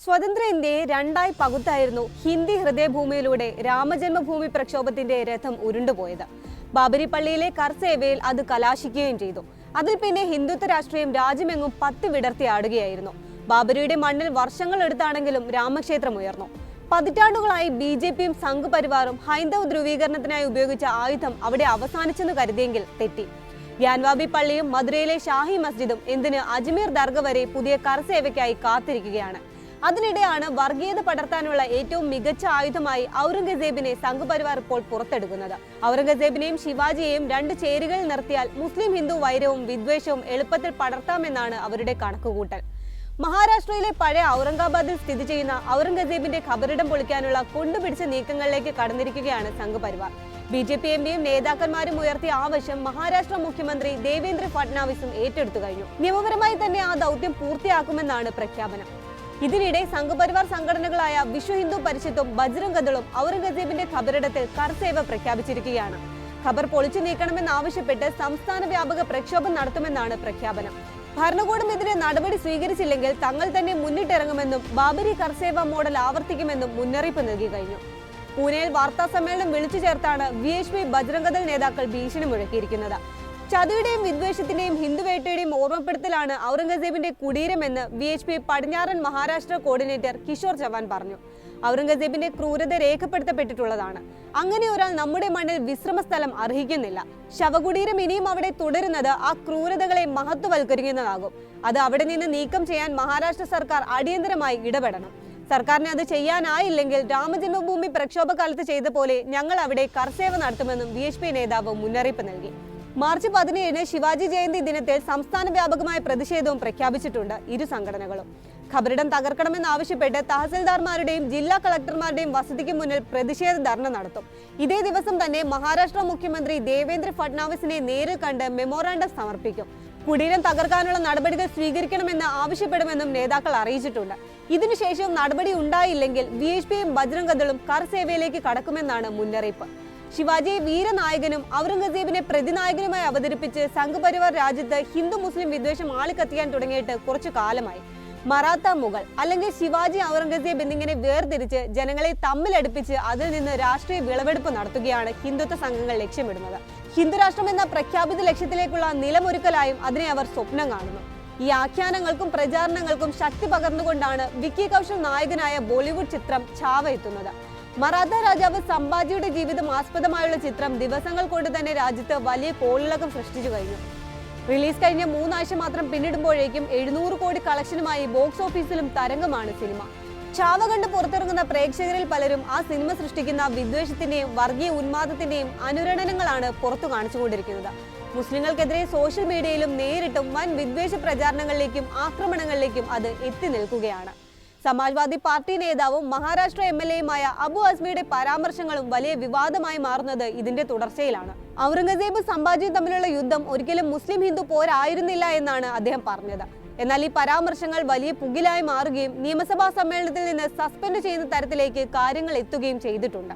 സ്വതന്ത്ര ഇന്ത്യയെ രണ്ടായി പകുത്തായിരുന്നു ഹിന്ദി ഹൃദയഭൂമിയിലൂടെ രാമജന്മഭൂമി പ്രക്ഷോഭത്തിന്റെ രഥം ഉരുണ്ടുപോയത്. ബാബരി പള്ളിയിലെ കർസേവയിൽ അത് കലാശിക്കുകയും ചെയ്തു. അതിൽ പിന്നെ ഹിന്ദുത്വ രാഷ്ട്രീയം രാജ്യമെങ്ങും പത്തി വിടർത്തി ആടുകയായിരുന്നു. ബാബരിയുടെ മണ്ണിൽ വർഷങ്ങളെടുത്താണെങ്കിലും രാമക്ഷേത്രം ഉയർന്നു. പതിറ്റാണ്ടുകളായി BJPയും സംഘ് പരിവാറും ഹൈന്ദവ ധ്രുവീകരണത്തിനായി ഉപയോഗിച്ച ആയുധം അവിടെ അവസാനിച്ചെന്ന് കരുതിയെങ്കിൽ തെറ്റി. ഗ്യാൻവാബി പള്ളിയും മധുരയിലെ ഷാഹി മസ്ജിദും എന്തിന് അജ്മീർ ദർഗ വരെ പുതിയ കർസേവയ്ക്കായി കാത്തിരിക്കുകയാണ്. അതിനിടെയാണ് വർഗീയത പടർത്താനുള്ള ഏറ്റവും മികച്ച ആയുധമായി ഔറംഗസേബിനെ സംഘ് പരിവാർ ഇപ്പോൾ പുറത്തെടുക്കുന്നത്. ഔറംഗസേബിനെയും ശിവാജിയെയും രണ്ട് ചേരികളിൽ നിർത്തിയാൽ മുസ്ലിം ഹിന്ദു വൈരവും വിദ്വേഷവും എളുപ്പത്തിൽ പടർത്താമെന്നാണ് അവരുടെ കണക്കുകൂട്ടൽ. മഹാരാഷ്ട്രയിലെ പഴയ ഔറംഗാബാദിൽ സ്ഥിതി ചെയ്യുന്ന ഔറംഗസേബിന്റെ ഖബറിടം പൊളിക്കാനുള്ള കൊണ്ടുപിടിച്ച നീക്കങ്ങളിലേക്ക് കടന്നിരിക്കുകയാണ് സംഘ് പരിവാർ. BJP MPയും നേതാക്കന്മാരും ഉയർത്തിയ ആവശ്യം മഹാരാഷ്ട്ര മുഖ്യമന്ത്രി ദേവേന്ദ്ര ഫഡ്നാവിസും ഏറ്റെടുത്തു കഴിഞ്ഞു. നിയമപരമായി തന്നെ ആ ദൗത്യം പൂർത്തിയാക്കുമെന്നാണ് പ്രഖ്യാപനം. ഇതിനിടെ സംഘ് പരിവാർ സംഘടനകളായ വിശ്വ ഹിന്ദു പരിഷത്തും ബജ്രംഗ് ദളും ഔറംഗസേബിന്റെ ഖബറിടത്തിൽ കർസേവ പ്രഖ്യാപിച്ചിരിക്കുകയാണ്. ഖബർ പൊളിച്ചു നീക്കണമെന്നാവശ്യപ്പെട്ട് സംസ്ഥാന വ്യാപക പ്രക്ഷോഭം നടത്തുമെന്നാണ് പ്രഖ്യാപനം. ഭരണകൂടം ഇതിന് നടപടി സ്വീകരിച്ചില്ലെങ്കിൽ തങ്ങൾ തന്നെ മുന്നിട്ടിറങ്ങുമെന്നും ബാബരി കർസേവ മോഡൽ ആവർത്തിക്കുമെന്നും മുന്നറിയിപ്പ് നൽകി കഴിഞ്ഞു. പൂനെയിൽ വാർത്താ സമ്മേളനം വിളിച്ചു ചേർത്താണ് VHP ബജ്രംഗ് ദൾ നേതാക്കൾ ഭീഷണി മുഴക്കിയിരിക്കുന്നത്. ചതിയുടെയും വിദ്വേഷത്തിന്റെയും ഹിന്ദുവേട്ടയുടെയും ഓർമ്മപ്പെടുത്തലാണ് ഔറംഗസേബിന്റെ കുടീരമെന്ന് VHP പടിഞ്ഞാറൻ മഹാരാഷ്ട്ര കോർഡിനേറ്റർ കിഷോർ ചവാൻ പറഞ്ഞു. ഔറംഗസേബിന്റെ ക്രൂരത രേഖപ്പെടുത്തപ്പെട്ടിട്ടുള്ളതാണ്. അങ്ങനെ ഒരാൾ നമ്മുടെ മണ്ണിൽ വിശ്രമ സ്ഥലം അർഹിക്കുന്നില്ല. ശവകുടീരം ഇനിയും അവിടെ തുടരുന്നത് ആ ക്രൂരതകളെ മഹത്വവൽക്കരിക്കുന്നതാകും. അത് അവിടെ നിന്ന് നീക്കം ചെയ്യാൻ മഹാരാഷ്ട്ര സർക്കാർ അടിയന്തരമായി ഇടപെടണം. സർക്കാരിന് അത് ചെയ്യാനായില്ലെങ്കിൽ രാമജന്മഭൂമി പ്രക്ഷോഭകാലത്ത് ചെയ്ത പോലെ ഞങ്ങൾ അവിടെ കർസേവ നടത്തുമെന്നും VHP നേതാവ് മുന്നറിയിപ്പ് നൽകി. മാർച്ച് 17 ശിവാജി ജയന്തി ദിനത്തിൽ സംസ്ഥാന വ്യാപകമായ പ്രതിഷേധവും പ്രഖ്യാപിച്ചിട്ടുണ്ട് ഇരു സംഘടനകളും. ഖബറിടം തകർക്കണമെന്നാവശ്യപ്പെട്ട് തഹസിൽദാർമാരുടെയും ജില്ലാ കളക്ടർമാരുടെയും വസതിക്ക് മുന്നിൽ പ്രതിഷേധ ധർണ നടത്തും. ഇതേ ദിവസം തന്നെ മഹാരാഷ്ട്ര മുഖ്യമന്ത്രി ദേവേന്ദ്ര ഫഡ്നാവിസിനെ നേരിൽ കണ്ട് മെമ്മോറാണ്ടം സമർപ്പിക്കും. കുടീരം തകർക്കാനുള്ള നടപടികൾ സ്വീകരിക്കണമെന്ന് ആവശ്യപ്പെടുമെന്നും നേതാക്കൾ അറിയിച്ചിട്ടുണ്ട്. ഇതിനുശേഷം നടപടി ഉണ്ടായില്ലെങ്കിൽ VHPയും ബജ്രംഗ് ദളും കർസേവയിലേക്ക് കടക്കുമെന്നാണ് മുന്നറിയിപ്പ്. ശിവാജിയെ വീരനായകനും ഔറംഗസേബിനെ പ്രതിനായകനുമായി അവതരിപ്പിച്ച് സംഘ് പരിവാർ രാജ്യത്ത് ഹിന്ദു മുസ്ലിം വിദ്വേഷം ആളിക്കത്തിക്കാൻ തുടങ്ങിയിട്ട് കുറച്ചു കാലമായി. മറാത്ത മുഗൾ അല്ലെങ്കിൽ ശിവാജി ഔറംഗസേബ് എന്നിങ്ങനെ വേർതിരിച്ച് ജനങ്ങളെ തമ്മിലടുപ്പിച്ച് അതിൽ നിന്ന് രാഷ്ട്രീയ വിളവെടുപ്പ് നടത്തുകയാണ് ഹിന്ദുത്വ സംഘങ്ങൾ ലക്ഷ്യമിടുന്നത്. ഹിന്ദുരാഷ്ട്രം എന്ന പ്രഖ്യാപിത ലക്ഷ്യത്തിലേക്കുള്ള നിലമൊരുക്കലായും അതിനെ അവർ സ്വപ്നം കാണുന്നു. ഈ ആഖ്യാനങ്ങൾക്കും പ്രചാരണങ്ങൾക്കും ശക്തി പകർന്നുകൊണ്ടാണ് വിക്കി കൗശൽ നായകനായ ബോളിവുഡ് ചിത്രം ഛാവ എത്തുന്നത്. മറാത്ത രാജാവ് സംഭാജിയുടെ ജീവിതം ആസ്പദമായുള്ള ചിത്രം ദിവസങ്ങൾ കൊണ്ട് തന്നെ രാജ്യത്ത് വലിയ കോളിളക്കം സൃഷ്ടിച്ചു കഴിഞ്ഞു. റിലീസ് കഴിഞ്ഞ 3 ആഴ്ച മാത്രം പിന്നിടുമ്പോഴേക്കും 700 കോടി കളക്ഷനുമായി ബോക്സ് ഓഫീസിലും തരംഗമാണ് സിനിമ. ഛാവ കണ്ട് പുറത്തിറങ്ങുന്ന പ്രേക്ഷകരിൽ പലരും ആ സിനിമ സൃഷ്ടിക്കുന്ന വിദ്വേഷത്തിന്റെയും വർഗീയ ഉന്മാദത്തിന്റെയും അനുരണനങ്ങളാണ് പുറത്തു കാണിച്ചുകൊണ്ടിരിക്കുന്നത്. മുസ്ലിങ്ങൾക്കെതിരെ സോഷ്യൽ മീഡിയയിലും നേരിട്ടും വൻ വിദ്വേഷ പ്രചാരണങ്ങളിലേക്കും ആക്രമണങ്ങളിലേക്കും അത് എത്തി നിൽക്കുകയാണ്. സമാജ്വാദി പാർട്ടി നേതാവും മഹാരാഷ്ട്ര MLAയുമായ അബു അസ്മിയുടെ പരാമർശങ്ങളും വലിയ വിവാദമായി മാറുന്നത് ഇതിന്റെ തുടർച്ചയിലാണ്. ഔറംഗസേബ് സംഭാജിയും തമ്മിലുള്ള യുദ്ധം ഒരിക്കലും മുസ്ലിം ഹിന്ദു പോരായിരുന്നില്ല എന്നാണ് അദ്ദേഹം പറഞ്ഞത്. എന്നാൽ ഈ പരാമർശങ്ങൾ വലിയ പുകിലായി മാറുകയും നിയമസഭാ സമ്മേളനത്തിൽ നിന്ന് സസ്പെൻഡ് ചെയ്യുന്ന തരത്തിലേക്ക് കാര്യങ്ങൾ എത്തുകയും ചെയ്തിട്ടുണ്ട്.